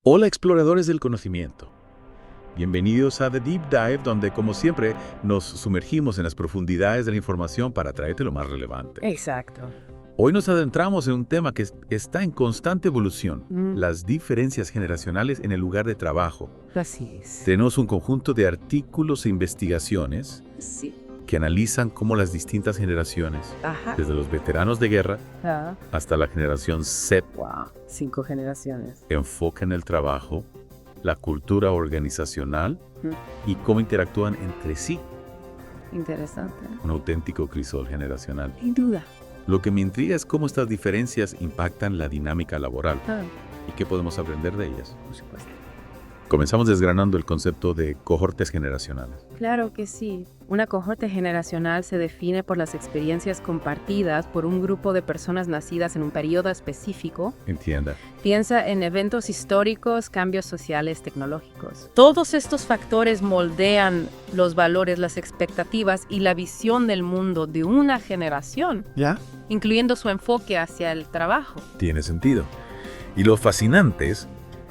Hola exploradores del conocimiento. Bienvenidos a The Deep Dive, donde como siempre nos sumergimos en las profundidades de la información para traerte lo más relevante. Exacto. Hoy nos adentramos en un tema que está en constante evolución, Mm. las diferencias generacionales en el lugar de trabajo. Así es. Tenemos un conjunto de artículos e investigaciones Sí. que analizan cómo las distintas generaciones, Ajá. desde los veteranos de guerra Ah, hasta la generación Z, wow. 5 generaciones. enfocan el trabajo, la cultura organizacional y cómo interactúan entre sí. Interesante. Un auténtico crisol generacional. Sin duda. Lo que me intriga es cómo estas diferencias impactan la dinámica laboral Ah, y qué podemos aprender de ellas. por supuesto. Comenzamos desgranando el concepto de cohortes generacionales. Claro que sí. Una cohorte generacional se define por las experiencias compartidas por un grupo de personas nacidas en un periodo específico. Entienda. Piensa en eventos históricos, cambios sociales, tecnológicos. Todos estos factores moldean los valores, las expectativas y la visión del mundo de una generación, ¿Ya? incluyendo su enfoque hacia el trabajo. Tiene sentido. Y lo fascinante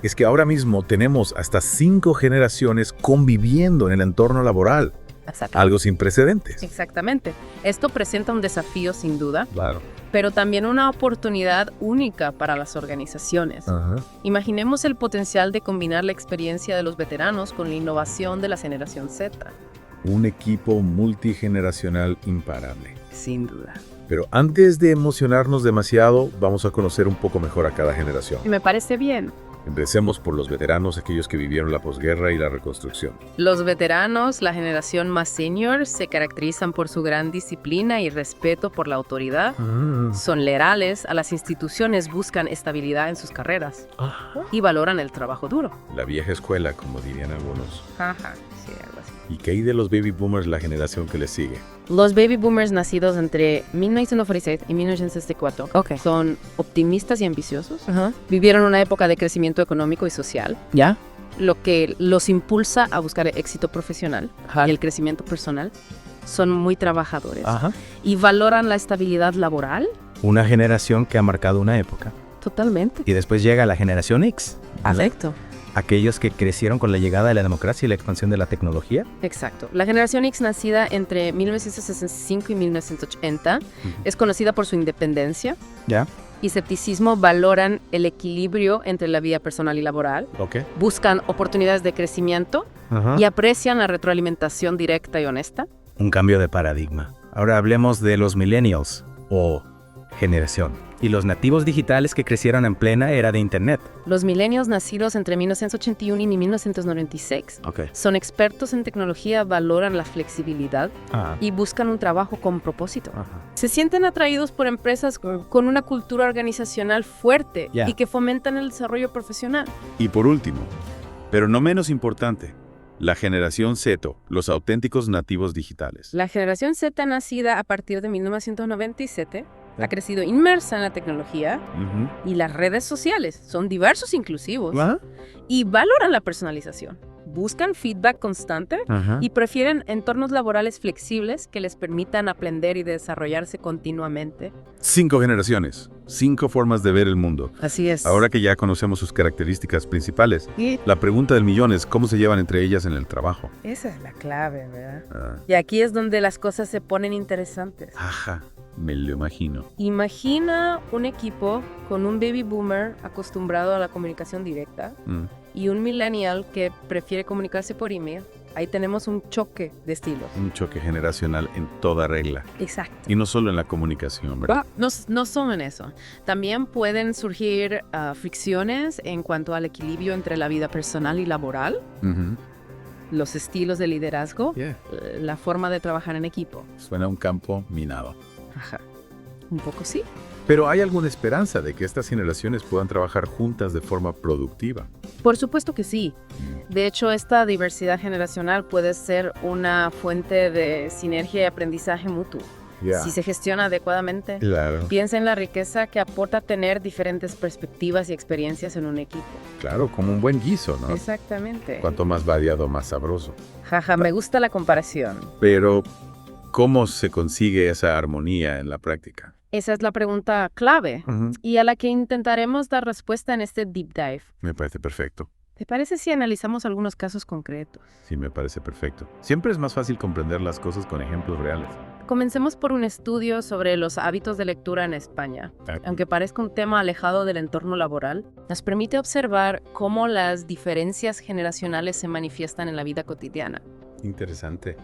es que ahora mismo tenemos hasta 5 generaciones conviviendo en el entorno laboral. Exacto. Algo sin precedentes. Exactamente. Esto presenta un desafío sin duda, Claro. pero también una oportunidad única para las organizaciones. Ajá. Imaginemos el potencial de combinar la experiencia de los veteranos con la innovación de la generación Z. Un equipo multigeneracional imparable. Sin duda. Pero antes de emocionarnos demasiado, vamos a conocer un poco mejor a cada generación. Y me parece bien. Empecemos por los veteranos, aquellos que vivieron la posguerra y la reconstrucción. Los veteranos, la generación más senior, se caracterizan por su gran disciplina y respeto por la autoridad. Son leales a las instituciones, buscan estabilidad en sus carreras y valoran el trabajo duro. La vieja escuela, como dirían algunos. Ajá, sí, algo así. ¿Y qué hay de los baby boomers, la generación que les sigue? Los baby boomers nacidos entre 1946 y 1964 son optimistas y ambiciosos. Vivieron una época de crecimiento económico y social, ¿Ya? lo que los impulsa a buscar el éxito profesional y el crecimiento personal. Son muy trabajadores Ajá. y valoran la estabilidad laboral Una generación que ha marcado una época. totalmente. Y después llega la generación X. ¿verdad? Perfecto. Aquellos que crecieron con la llegada de la democracia y la expansión de la tecnología. Exacto. La generación X, nacida entre 1965 y 1980, es conocida por su independencia ¿Ya? y escepticismo. Valoran el equilibrio entre la vida personal y laboral, Ok. buscan oportunidades de crecimiento Ajá. y aprecian la retroalimentación directa y honesta. Un cambio de paradigma. Ahora hablemos de los millennials o generación. Y los nativos digitales que crecieron en plena era de Internet. Los millennials nacidos entre 1981 y 1996 Ok. son expertos en tecnología, valoran la flexibilidad Ah. y buscan un trabajo con propósito. Ajá. Se sienten atraídos por empresas con una cultura organizacional fuerte Ya. y que fomentan el desarrollo profesional. Y por último, pero no menos importante, la generación Z, los auténticos nativos digitales. La generación Z, nacida a partir de 1997, ha crecido inmersa en la tecnología Ujú. y las redes sociales. Son diversos e inclusivos ¿Ah? y valoran la personalización. Buscan feedback constante Ajá. y prefieren entornos laborales flexibles que les permitan aprender y desarrollarse continuamente. 5 generaciones, 5 formas de ver el mundo. Así es. Ahora que ya conocemos sus características principales, Y la pregunta del millón es cómo se llevan entre ellas en el trabajo. esa es la clave, ¿verdad? Ah, Y aquí es donde las cosas se ponen interesantes. ajá, me lo imagino. Imagina un equipo con un baby boomer acostumbrado a la comunicación directa Mm. y un millennial que prefiere comunicarse por email. Ahí tenemos un choque de estilos. Un choque generacional en toda regla. Exacto. Y no solo en la comunicación, ¿verdad? No son en eso. También pueden surgir fricciones en cuanto al equilibrio entre la vida personal y laboral, Ujú. los estilos de liderazgo, Yeah. la forma de trabajar en equipo. Suena a un campo minado. Ajá. Un poco sí. Pero ¿hay alguna esperanza de que estas generaciones puedan trabajar juntas de forma productiva? Por supuesto que sí. De hecho, esta diversidad generacional puede ser una fuente de sinergia y aprendizaje mutuo. Ya. Si se gestiona adecuadamente. Claro. Piensa en la riqueza que aporta tener diferentes perspectivas y experiencias en un equipo. Claro, como un buen guiso, ¿no? Exactamente. Cuanto más variado, más sabroso. Jaja, me gusta la comparación. Pero, ¿cómo se consigue esa armonía en la práctica? Esa es la pregunta clave y a la que intentaremos dar respuesta en este Deep Dive. Me parece perfecto. ¿Te parece si analizamos algunos casos concretos? Sí, me parece perfecto. Siempre es más fácil comprender las cosas con ejemplos reales. Comencemos por un estudio sobre los hábitos de lectura en España. Aunque parezca un tema alejado del entorno laboral, nos permite observar cómo las diferencias generacionales se manifiestan en la vida cotidiana. Interesante.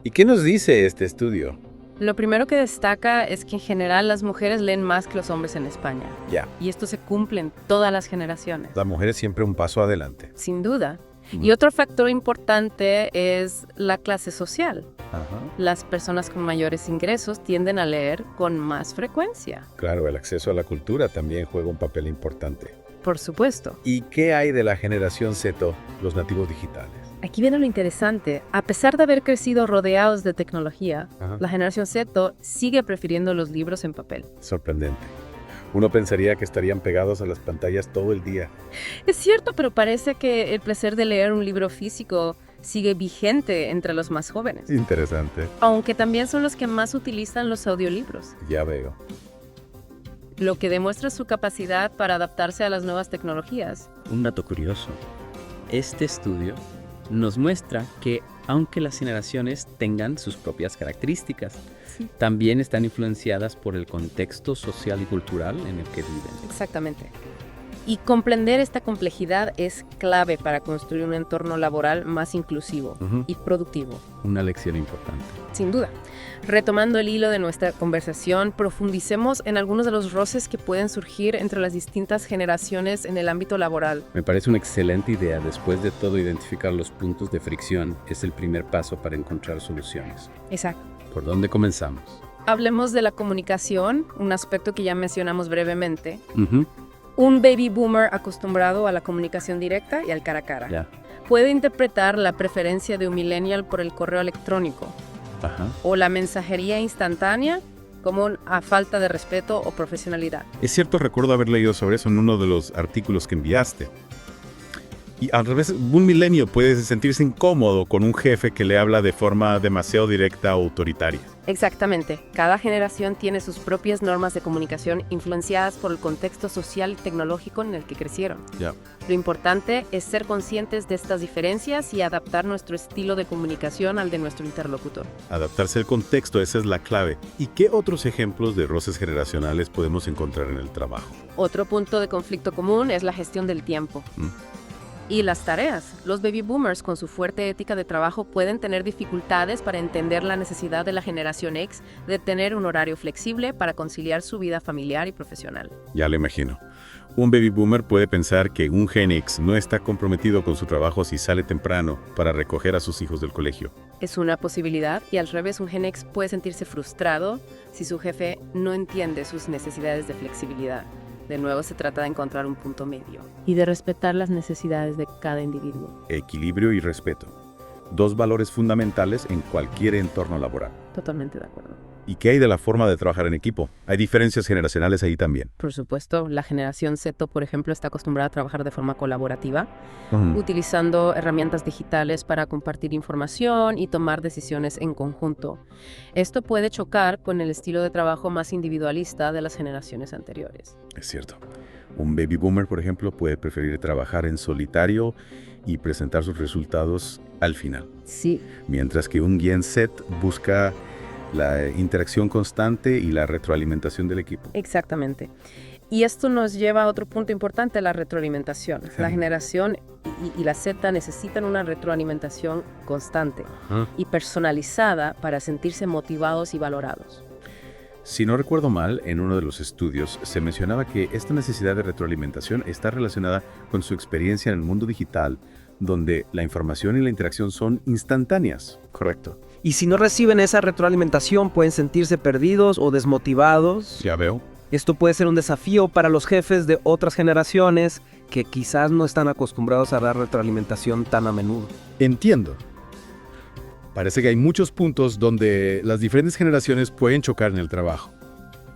¿Y qué nos dice este estudio? Lo primero que destaca es que en general las mujeres leen más que los hombres en España. Ya. Y esto se cumple en todas las generaciones. La mujer es siempre un paso adelante. Sin duda. Y otro factor importante es la clase social. Ajá. Las personas con mayores ingresos tienden a leer con más frecuencia. Claro, el acceso a la cultura también juega un papel importante. Por supuesto. ¿Y qué hay de la generación Z, los nativos digitales? Aquí viene lo interesante. A pesar de haber crecido rodeados de tecnología, la generación Z sigue prefiriendo los libros en papel. Sorprendente. Uno pensaría que estarían pegados a las pantallas todo el día. Es cierto, pero parece que el placer de leer un libro físico sigue vigente entre los más jóvenes. Interesante. Aunque también son los que más utilizan los audiolibros. Ya veo. Lo que demuestra su capacidad para adaptarse a las nuevas tecnologías. Un dato curioso. Este estudio nos muestra que, aunque las generaciones tengan sus propias características, también están influenciadas por el contexto social y cultural en el que viven. Exactamente. Y comprender esta complejidad es clave para construir un entorno laboral más inclusivo y productivo. Una lección importante. Sin duda. Retomando el hilo de nuestra conversación, profundicemos en algunos de los roces que pueden surgir entre las distintas generaciones en el ámbito laboral. Me parece una excelente idea. Después de todo, identificar los puntos de fricción es el primer paso para encontrar soluciones. Exacto. ¿Por dónde comenzamos? Hablemos de la comunicación, un aspecto que ya mencionamos brevemente. Un baby boomer acostumbrado a la comunicación directa y al cara a cara. Puede interpretar la preferencia de un millennial por el correo electrónico o la mensajería instantánea como una falta de respeto o profesionalidad. Es cierto, recuerdo haber leído sobre eso en uno de los artículos que enviaste. Y al revés, un milenio puede sentirse incómodo con un jefe que le habla de forma demasiado directa o autoritaria. Exactamente. Cada generación tiene sus propias normas de comunicación influenciadas por el contexto social y tecnológico en el que crecieron. Lo importante es ser conscientes de estas diferencias y adaptar nuestro estilo de comunicación al de nuestro interlocutor. Adaptarse al contexto, esa es la clave. ¿Y qué otros ejemplos de roces generacionales podemos encontrar en el trabajo? Otro punto de conflicto común es la gestión del tiempo. Y las tareas. Los baby boomers, con su fuerte ética de trabajo, pueden tener dificultades para entender la necesidad de la generación X de tener un horario flexible para conciliar su vida familiar y profesional. Ya lo imagino. Un baby boomer puede pensar que un Gen X no está comprometido con su trabajo si sale temprano para recoger a sus hijos del colegio. Es una posibilidad, y al revés, un Gen X puede sentirse frustrado si su jefe no entiende sus necesidades de flexibilidad. De nuevo, se trata de encontrar un punto medio y de respetar las necesidades de cada individuo. Equilibrio y respeto. Dos valores fundamentales en cualquier entorno laboral. Totalmente de acuerdo. ¿Y qué hay de la forma de trabajar en equipo? Hay diferencias generacionales ahí también. Por supuesto, la generación Z, por ejemplo, está acostumbrada a trabajar de forma colaborativa, utilizando herramientas digitales para compartir información y tomar decisiones en conjunto. Esto puede chocar con el estilo de trabajo más individualista de las generaciones anteriores. Es cierto. Un baby boomer, por ejemplo, puede preferir trabajar en solitario y presentar sus resultados al final. Sí. Mientras que un Gen Z busca la interacción constante y la retroalimentación del equipo. Exactamente. Y esto nos lleva a otro punto importante, la retroalimentación. La generación y la Z necesitan una retroalimentación constante y personalizada para sentirse motivados y valorados. Si no recuerdo mal, en uno de los estudios se mencionaba que esta necesidad de retroalimentación está relacionada con su experiencia en el mundo digital, donde la información y la interacción son instantáneas. Correcto. Y si no reciben esa retroalimentación, pueden sentirse perdidos o desmotivados. Ya veo. Esto puede ser un desafío para los jefes de otras generaciones que quizás no están acostumbrados a dar retroalimentación tan a menudo. Entiendo. Parece que hay muchos puntos donde las diferentes generaciones pueden chocar en el trabajo.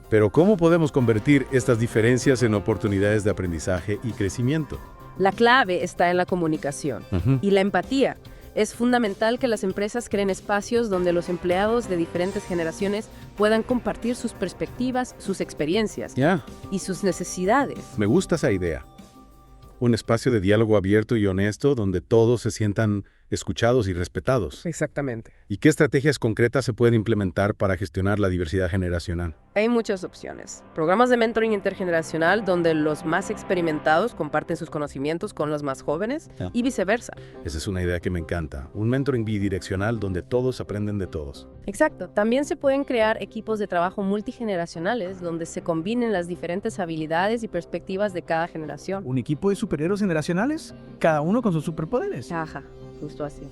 Pero ¿cómo podemos convertir estas diferencias en oportunidades de aprendizaje y crecimiento? La clave está en la comunicación y la empatía. Es fundamental que las empresas creen espacios donde los empleados de diferentes generaciones puedan compartir sus perspectivas, sus experiencias y sus necesidades. Me gusta esa idea. Un espacio de diálogo abierto y honesto donde todos se sientan escuchados y respetados. Exactamente. ¿Y qué estrategias concretas se pueden implementar para gestionar la diversidad generacional? Hay muchas opciones. Programas de mentoring intergeneracional donde los más experimentados comparten sus conocimientos con los más jóvenes y viceversa. Esa es una idea que me encanta. Un mentoring bidireccional donde todos aprenden de todos. Exacto. También se pueden crear equipos de trabajo multigeneracionales donde se combinen las diferentes habilidades y perspectivas de cada generación. ¿Un equipo de superhéroes generacionales? Cada uno con sus superpoderes. Ajá, justo así.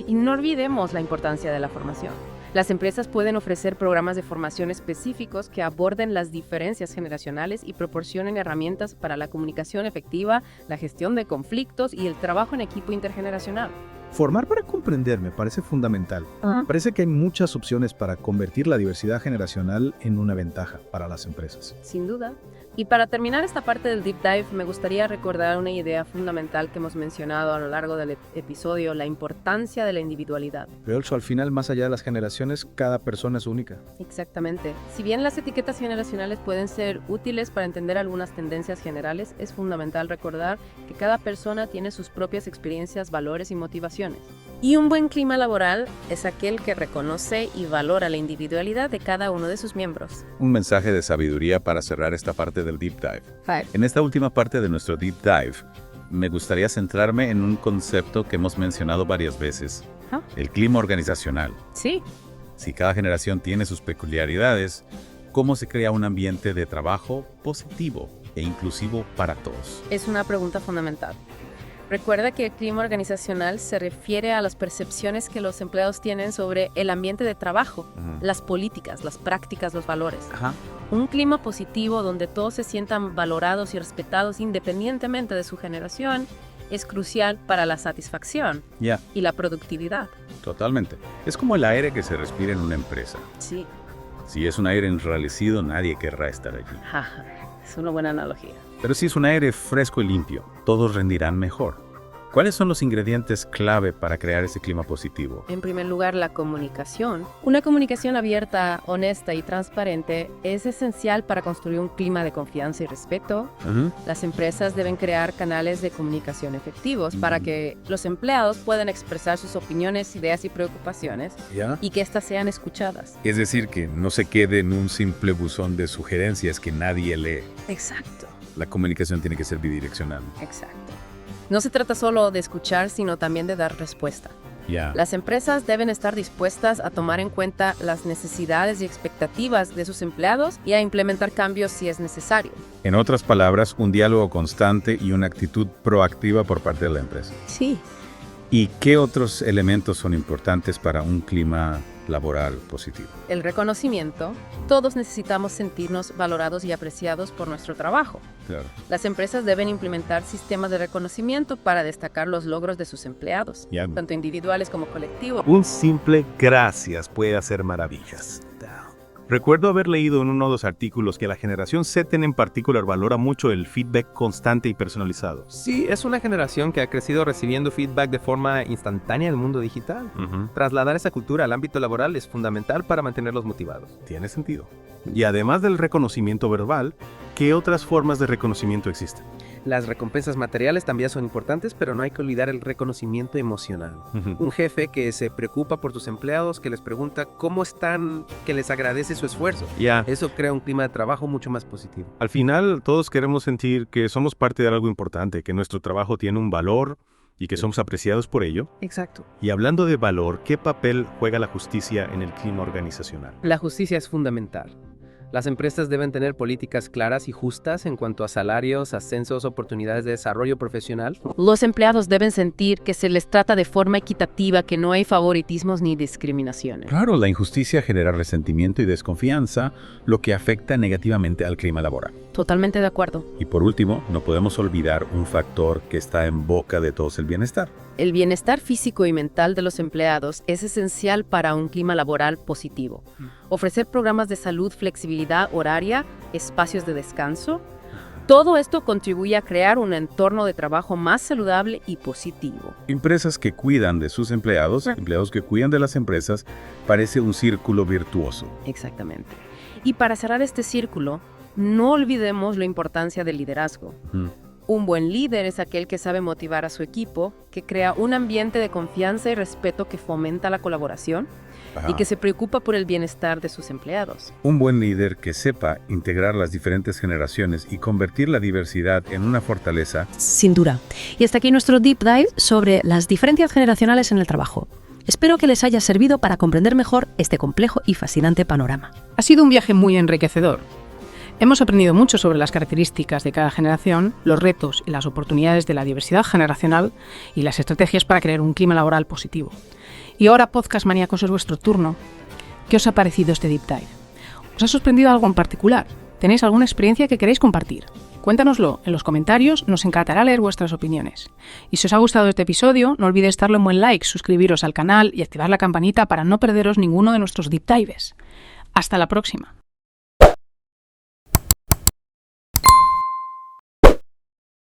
Y no olvidemos la importancia de la formación. Las empresas pueden ofrecer programas de formación específicos que aborden las diferencias generacionales y proporcionen herramientas para la comunicación efectiva, la gestión de conflictos y el trabajo en equipo intergeneracional. Formar para comprender me parece fundamental. Parece que hay muchas opciones para convertir la diversidad generacional en una ventaja para las empresas. Sin duda. Y para terminar esta parte del Deep Dive, me gustaría recordar una idea fundamental que hemos mencionado a lo largo del episodio, la importancia de la individualidad. Pero al final, más allá de las generaciones, cada persona es única. Exactamente. Si bien las etiquetas generacionales pueden ser útiles para entender algunas tendencias generales, es fundamental recordar que cada persona tiene sus propias experiencias, valores y motivaciones. Y un buen clima laboral es aquel que reconoce y valora la individualidad de cada uno de sus miembros. Un mensaje de sabiduría para cerrar esta parte del Deep Dive. 5. En esta última parte de nuestro Deep Dive, me gustaría centrarme en un concepto que hemos mencionado varias veces, el clima organizacional. Sí. Si cada generación tiene sus peculiaridades, ¿cómo se crea un ambiente de trabajo positivo e inclusivo para todos? Es una pregunta fundamental. Recuerda que el clima organizacional se refiere a las percepciones que los empleados tienen sobre el ambiente de trabajo, las políticas, las prácticas, los valores. Un clima positivo donde todos se sientan valorados y respetados independientemente de su generación es crucial para la satisfacción y la productividad. Totalmente. Es como el aire que se respira en una empresa. Sí. Si es un aire enrarecido, nadie querrá estar allí. Es una buena analogía. Pero si es un aire fresco y limpio, todos rendirán mejor. ¿Cuáles son los ingredientes clave para crear ese clima positivo? En primer lugar, la comunicación. Una comunicación abierta, honesta y transparente es esencial para construir un clima de confianza y respeto. Las empresas deben crear canales de comunicación efectivos para que los empleados puedan expresar sus opiniones, ideas y preocupaciones y que éstas sean escuchadas. Es decir, que no se quede en un simple buzón de sugerencias que nadie lee. Exacto. La comunicación tiene que ser bidireccional. Exacto. No se trata solo de escuchar, sino también de dar respuesta. Las empresas deben estar dispuestas a tomar en cuenta las necesidades y expectativas de sus empleados y a implementar cambios si es necesario. En otras palabras, un diálogo constante y una actitud proactiva por parte de la empresa. Sí. ¿Y qué otros elementos son importantes para un clima laboral positivo? El reconocimiento. Todos necesitamos sentirnos valorados y apreciados por nuestro trabajo. Claro. Las empresas deben implementar sistemas de reconocimiento para destacar los logros de sus empleados, tanto individuales como colectivos. Un simple gracias puede hacer maravillas. Recuerdo haber leído en uno de los artículos que la generación Z en particular valora mucho el feedback constante y personalizado. Sí, es una generación que ha crecido recibiendo feedback de forma instantánea en el mundo digital. Trasladar esa cultura al ámbito laboral es fundamental para mantenerlos motivados. Tiene sentido. Y además del reconocimiento verbal, ¿qué otras formas de reconocimiento existen? Las recompensas materiales también son importantes, pero no hay que olvidar el reconocimiento emocional. Un jefe que se preocupa por sus empleados, que les pregunta cómo están, que les agradece su esfuerzo. Eso crea un clima de trabajo mucho más positivo. Al final, todos queremos sentir que somos parte de algo importante, que nuestro trabajo tiene un valor y que somos apreciados por ello. Exacto. Y hablando de valor, ¿qué papel juega la justicia en el clima organizacional? La justicia es fundamental. Las empresas deben tener políticas claras y justas en cuanto a salarios, ascensos, oportunidades de desarrollo profesional. Los empleados deben sentir que se les trata de forma equitativa, que no hay favoritismos ni discriminaciones. Claro, la injusticia genera resentimiento y desconfianza, lo que afecta negativamente al clima laboral. Totalmente de acuerdo. Y por último, no podemos olvidar un factor que está en boca de todos: el bienestar. El bienestar físico y mental de los empleados es esencial para un clima laboral positivo. Ofrecer programas de salud, flexibilidad horaria, espacios de descanso, Todo esto contribuye a crear un entorno de trabajo más saludable y positivo. Empresas que cuidan de sus empleados, empleados que cuidan de las empresas, parece un círculo virtuoso. Exactamente. Y para cerrar este círculo, no olvidemos la importancia del liderazgo. Un buen líder es aquel que sabe motivar a su equipo, que crea un ambiente de confianza y respeto que fomenta la colaboración y que se preocupa por el bienestar de sus empleados. Un buen líder que sepa integrar las diferentes generaciones y convertir la diversidad en una fortaleza. Sin duda. Y hasta aquí nuestro deep dive sobre las diferencias generacionales en el trabajo. Espero que les haya servido para comprender mejor este complejo y fascinante panorama. Ha sido un viaje muy enriquecedor. Hemos aprendido mucho sobre las características de cada generación, los retos y las oportunidades de la diversidad generacional y las estrategias para crear un clima laboral positivo. Y ahora, podcast maníacos, es vuestro turno. ¿Qué os ha parecido este deep dive? ¿Os ha sorprendido algo en particular? ¿Tenéis alguna experiencia que queréis compartir? Cuéntanoslo en los comentarios, nos encantará leer vuestras opiniones. Y si os ha gustado este episodio, no olvidéis darle un buen like, suscribiros al canal y activar la campanita para no perderos ninguno de nuestros deep dives. Hasta la próxima.